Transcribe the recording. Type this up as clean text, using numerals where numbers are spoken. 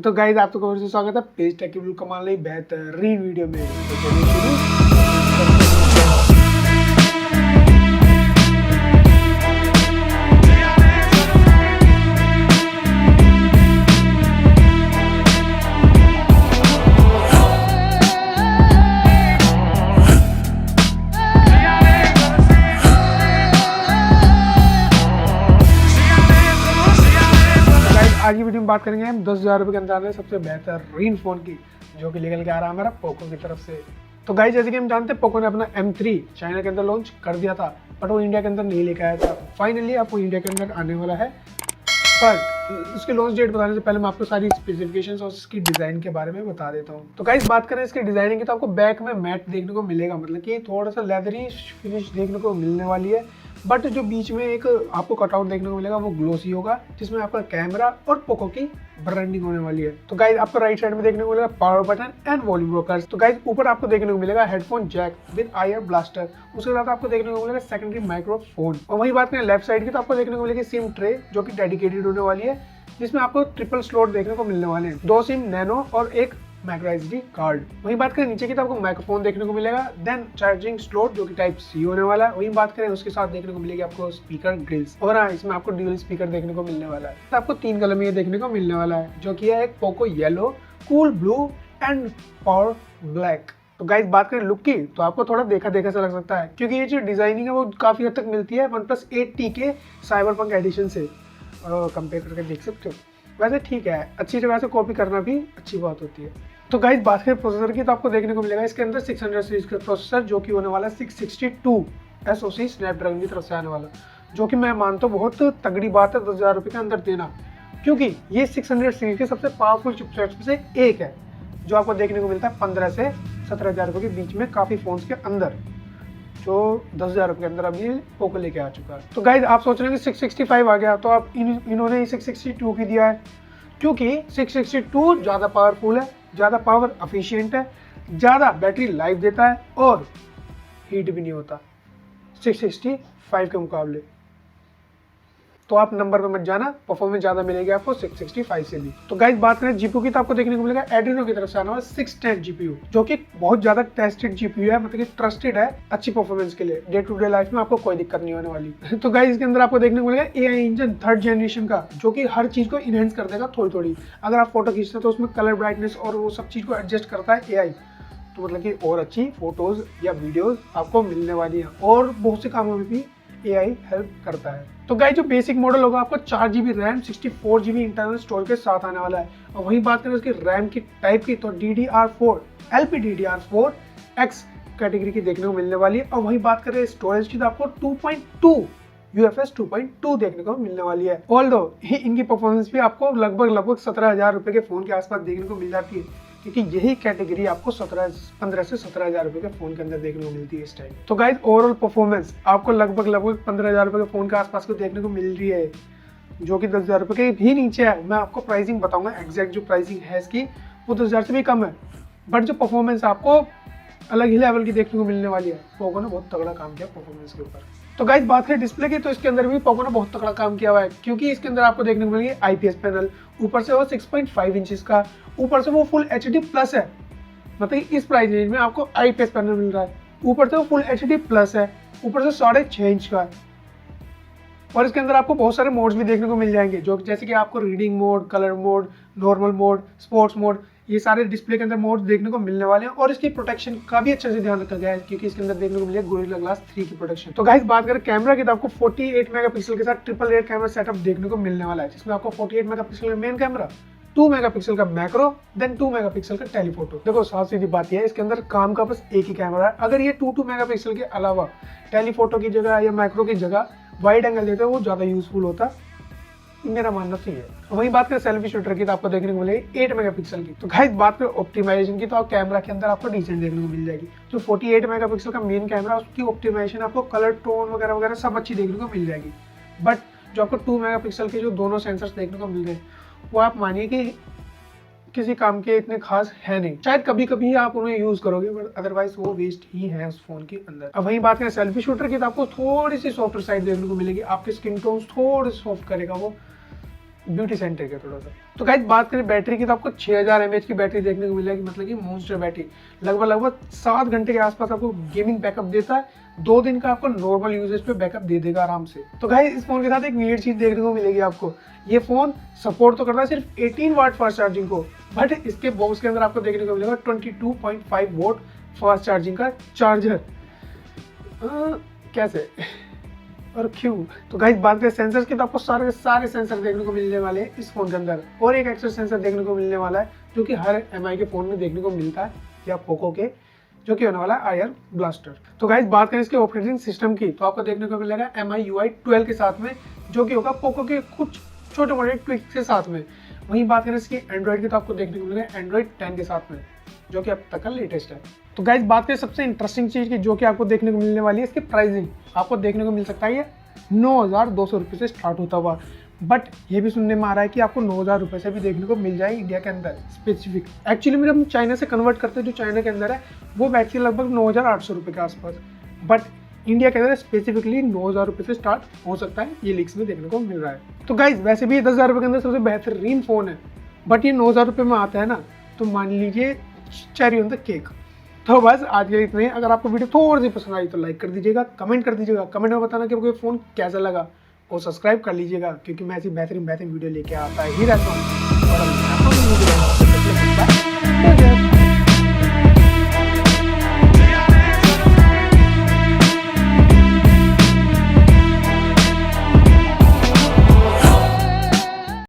तो गाइस आपको कवर से स्वागत है पेज टेक की बिल्कुल कमाल बेहतरीन वीडियो में। तो चलिए शुरू। आज की वीडियो में बात करेंगे हम 10,000 रुपये के अंदर आने सबसे बेहतरीन फ़ोन की, जो कि लेकर के आ रहा है हमारा पोको की तरफ से। तो गाइस जैसे कि हम जानते हैं पोको ने अपना M3 चाइना के अंदर लॉन्च कर दिया था, बट वो इंडिया के अंदर नहीं लेकर आया था। फाइनली अब वो इंडिया के अंदर आने वाला है, पर उसकी लॉन्च डेट बताने से पहले मैं आपको सारी स्पेसिफिकेशंस और इसकी डिज़ाइन के बारे में बता देता हूँ। तो गाइस बात करें इसकी डिज़ाइनिंग की, तो आपको बैक में मैट देखने को मिलेगा, मतलब कि थोड़ा सा लेदरी फिनिश देखने को मिलने वाली है। बट जो बीच में एक आपको कटआउट देखने को मिलेगा वो ग्लोसी होगा, जिसमें आपका कैमरा और पोको की ब्रांडिंग होने वाली है। तो गाइस आपको राइट साइड में देखने को मिलेगा power button and volume rockers. तो गाइस ऊपर आपको देखने को मिलेगा headphone jack with IR blaster. उसके साथ आपको देखने को मिलेगा सेकेंडरी माइक्रोफोन। और वही बात करें लेफ्ट साइड की, तो आपको देखने को मिलेगी सिम ट्रे, जो कि डेडिकेटेड होने वाली है, जिसमें आपको ट्रिपल स्लॉट देखने को मिलने वाले हैं, 2 सिम नैनो और एक माइक्रो एसडी कार्ड। वहीं बात करें नीचे की, तो आपको माइक्रोफोन देखने को मिलेगा, देन चार्जिंग स्लॉट जो कि टाइप सी होने वाला है। वहीं बात करें उसके साथ देखने को मिलेगी आपको स्पीकर ग्रिल्स, और हाँ इसमें आपको ड्यूल स्पीकर देखने को मिलने वाला है। तो आपको 3 कलर में ये देखने को मिलने वाला है, जो कि है एक Poco yellow, cool blue and power black. तो गाइस बात करें लुक की, तो आपको थोड़ा देखा देखा सा लग सकता है, क्योंकि ये जो डिजाइनिंग है वो काफी हद तक मिलती है OnePlus 8T के साइबरपंक एडिशन से कंपेयर करके देख सकते हो। वैसे ठीक है, अच्छी जगह से कॉपी करना भी अच्छी बात होती है। तो गाइस बात करें प्रोसेसर की, तो आपको देखने को मिलेगा इसके अंदर 600 सीरीज का प्रोसेसर, जो कि होने वाला 662 SoC स्नैपड्रैगन की तरफ से आने वाला, जो कि मैं मानता हूँ बहुत तगड़ी बात है 10,000 रुपये के अंदर देना, क्योंकि ये 600 सीरीज के सबसे पावरफुल चिपसेट्स में से एक है, जो आपको देखने को मिलता है 15 से 17,000 रुपये के बीच में काफ़ी फ़ोन्स के अंदर, जो 10,000 रुपये के अंदर अभी पोको लेके आ चुका है। तो गाइज आप सोच रहे हैं कि 665 आ गया, तो आप इन्होंने 662 की दिया है, क्योंकि 662 ज़्यादा पावरफुल है, ज़्यादा पावर एफिशिएंट है, ज़्यादा बैटरी लाइफ देता है और हीट भी नहीं होता 665 के मुकाबले। तो आप नंबर पे मत जाना, परफॉर्मेंस ज़्यादा मिलेगी आपको 665 से भी। तो गाइस बात करें जीपीयू की, तो आपको देखने को मिलेगा एड्रीनो की तरफ से आना वाला 610 जीपीयू, जो कि बहुत ज़्यादा टेस्टेड जीपीयू है, मतलब कि ट्रस्टेड है अच्छी परफॉर्मेंस के लिए। डे टू डे लाइफ में आपको कोई दिक्कत नहीं होने वाली। तो गाइस इसके अंदर आपको देखने को मिलेगा AI इंजन 3rd जनरेशन का, जो कि हर चीज़ को इनहेंस कर देगा थोड़ी थोड़ी। अगर आप फोटो खींचते हैं तो उसमें कलर ब्राइटनेस और वो सब चीज़ को एडजस्ट करता है AI, तो मतलब कि और अच्छी फोटोज या वीडियोज आपको मिलने वाली है, और बहुत से कामों में भी AI हेल्प करता है। तो गाइस जो बेसिक मॉडल होगा आपको 4GB RAM 64GB internal storage के साथ आने वाला है। और वही बात करें उसकी रैम की टाइप की, तो DDR4 LPDDR4X कैटेगरी की देखने को मिलने वाली है। और वही बात करें स्टोरेज की, तो आपको 2.2 UFS 2.2 देखने को मिलने वाली है। ऑल्दो इनकी परफॉर्मेंस भी आपको लगभग 17,000 रुपये के फोन के आसपास देखने को मिल जाती है, क्योंकि यही कैटेगरी आपको 15 से 17,000 रुपये के फोन के अंदर देखने को मिलती है इस टाइम। तो गाइस ओवरऑल परफॉर्मेंस आपको लगभग 15,000 रुपये के फोन के आसपास को देखने को मिल रही है, जो कि 10,000 रुपये के भी नीचे है। मैं आपको प्राइसिंग बताऊंगा, एग्जैक्ट जो प्राइसिंग है इसकी वो 10,000 से भी कम है, बट जो परफॉर्मेंस आपको अलग ही लेवल की देखने को मिलने वाली है। पोको ने बहुत तगड़ा काम किया परफॉर्मेंस के ऊपर। तो गाइस बात करें डिस्प्ले की, तो इसके अंदर भी पोको ने बहुत तगड़ा काम किया हुआ है, क्योंकि इसके अंदर आपको देखने को मिलेगी IPS पैनल, ऊपर से वो 6.5 इंचेस का, ऊपर से वो फुल HD प्लस है, मतलब इस प्राइस रेंज में आपको IPS पैनल मिल रहा है, ऊपर से वो फुल HD प्लस है, ऊपर से 6.5 इंच का है। और इसके अंदर आपको बहुत सारे मोड्स भी देखने को मिल जाएंगे, जो जैसे कि आपको reading mode, colour mode, normal mode, sports mode, ये सारे डिस्प्ले के अंदर मोड देखने को मिलने वाले हैं। और इसकी प्रोटेक्शन का भी अच्छे से ध्यान रखा गया है, क्योंकि इसके अंदर देखने को मिलेगा गोरिल्ला ग्लास 3 की प्रोटेक्शन। तो गाइस बात करें कैमरा की, तो आपको 48 मेगापिक्सल के साथ ट्रिपल रेड कैमरा सेटअप देखने को मिलने वाला है, जिसमें आपको 48 मेगापिक्सल का मेन कैमरा, 2 मेगापिक्सल का मैक्रो, देन 2 मेगापिक्सल का टेलीफोटो। देखो साफ सीधी बात यह है, इसके अंदर काम का बस एक ही कैमरा है। अगर ये 2 मेगापिक्सल के अलावा टेलीफोटो की जगह या मैक्रो की जगह वाइड एंगल देते हैं, वो ज़्यादा यूजफुल होता, मेरा मानना तो ये है। वही बात करें सेल्फी शूटर की, तो आपको देखने को मिलेगी 8 मेगापिक्सल की। तो गाइस बात करें ऑप्टिमाइजेशन की, तो आप कैमरा के अंदर आपको डिसेंट देखने को मिल जाएगी। जो 48 मेगापिक्सल का मेन कैमरा, उसकी ऑप्टिमाइजेशन आपको कलर टोन वगैरह वगैरह सब अच्छी देखने को मिल जाएगी। बट जो आपको 2 मेगापिक्सल के जो दोनों सेंसर्स देखने को मिल रहे हैं, वो आप मानिए कि किसी काम के इतने खास है नहीं। शायद कभी कभी आप उन्हें यूज करोगे, बट अदरवाइज वो वेस्ट ही है उस फोन के अंदर। अब वही बात करें सेल्फी शूटर की, तो आपको थोड़ी सी सॉफ्टर साइड देखने को मिलेगी, आपके स्किन टोन थोड़े सॉफ्ट करेगा वो, ब्यूटी सेंटर के थोड़ा सा। तो गाइस बात करें बैटरी की, तो आपको 6000 mAh की बैटरी देखने को मिलेगी, मतलब कि मॉन्स्टर बैटरी। लगभग 7 घंटे के आसपास आपको गेमिंग बैकअप देता है। 2 दिन का आपको नॉर्मल यूजेज पे बैकअप दे देगा आराम से। तो गाइस इस फोन के साथ एक वियर्ड चीज देखने को मिलेगी आपको, ये फोन सपोर्ट तो करता है सिर्फ 18 वाट फास्ट चार्जिंग को, बट इसके बॉक्स के अंदर आपको देखने को मिलेगा 22.5 वोल्ट फास्ट चार्जिंग का चार्जर। कैसे और क्यों? तो गाइस बात करें सेंसर्स की, तो आपको सारे सेंसर देखने को मिलने वाले हैं इस फोन के अंदर, और एक एक्स्ट्रा सेंसर देखने को मिलने वाला है जो कि हर MI के फोन में देखने को मिलता है, या पोको के, जो कि होने वाला है आयर ब्लास्टर। तो गाइस बात करें इसके ऑपरेटिंग सिस्टम की, तो आपको देखने को मिलेगा MI UI 12 के साथ में, जो कि होगा पोको के कुछ छोटे मोटे ट्विक्स के साथ में। वहीं बात करें इसकी एंड्रॉइड की, तो आपको देखने को मिलेगा एंड्रॉइड 10 के साथ में, जो कि अब तक का लेटेस्ट है। तो गाइस बात करें सबसे इंटरेस्टिंग चीज की, जो कि आपको देखने को मिलने वाली है इसकी प्राइसिंग, आपको देखने को मिल सकता है ये 9200 रुपये से स्टार्ट होता हुआ, बट ये भी सुनने में आ रहा है कि आपको 9000 रुपये से भी देखने को मिल जाए इंडिया के अंदर स्पेसिफिक। एक्चुअली मेरे हम चाइना से कन्वर्ट करते हैं, जो चाइना के अंदर है वो बैटरी लगभग 9800 रुपये के आसपास, बट इंडिया के अंदर स्पेसिफिकली 9000 रुपये से स्टार्ट हो सकता है, ये लीक्स में देखने को मिल रहा है। तो गाइज वैसे भी 10,000 रुपये के अंदर सबसे बेहतरीन फ़ोन है, बट ये 9000 रुपये में आता है ना, तो मान लीजिए चेरी ऑन द केक। तो बस आज के लिए इतने। अगर आपको वीडियो थोड़ी सी पसंद आई तो लाइक कर दीजिएगा, कमेंट कर दीजिएगा, कमेंट में बताना कि आपको फ़ोन कैसा लगा, और सब्सक्राइब कर लीजिएगा, क्योंकि मैं ऐसी बेहतरीन वीडियो लेके आता ही रहता हूँ।